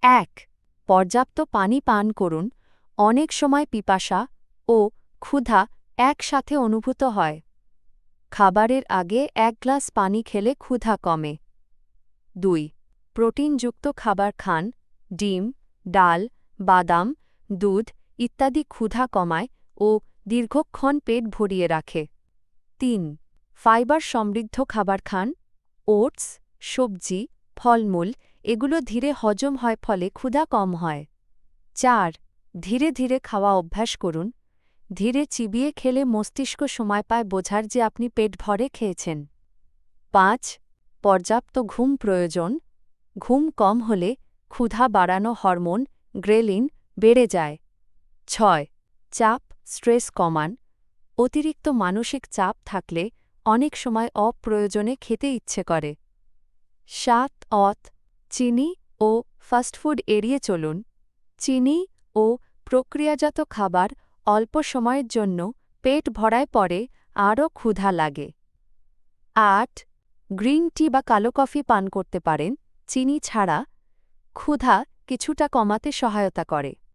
১. পর্যাপ্ত পানি পান করুন। অনেক সময় পিপাসা ও ক্ষুধা একসাথে অনুভূত হয়। খাবারের আগে ১ গ্লাস পানি খেলে ক্ষুধা কমে। ২. প্রোটিনযুক্ত খাবার খান। ডিম, ডাল, বাদাম, দুধ ইত্যাদি ক্ষুধা কমায় ও দীর্ঘক্ষণ পেট ভরিয়ে রাখে। ৩. ফাইবার সমৃদ্ধ খাবার খান। ওটস, সবজি, ফলমূল এগুলো ধীরে হজম হয় ফলে ক্ষুধা কম হয়। ৪. ধীরে ধীরে খাওয়া অভ্যাস করুন। ধীরে চিবিয়ে খেলে মস্তিষ্ক সময় পায় বোঝার যে আপনি পেট ভরে খেয়েছেন। ৫. পর্যাপ্ত ঘুম প্রয়োজন। ঘুম কম হলে ক্ষুধা বাড়ানো হরমোন গ্রেলিন বেড়ে যায়। ৬. চাপ, স্ট্রেস কমান। অতিরিক্ত মানসিক চাপ থাকলে অনেক সময় অপ্রয়োজনে খেতে ইচ্ছে করে। ৭. চিনি ও ফাস্টফুড এড়িয়ে চলুন। চিনি ও প্রক্রিয়াজাত খাবার অল্প সময়ের জন্য পেট ভরায় পরে আরও ক্ষুধা লাগে। ৮. গ্রিন টি বা কালো কফি পান করতে পারেন চিনি ছাড়া। ক্ষুধা কিছুটা কমাতে সহায়তা করে।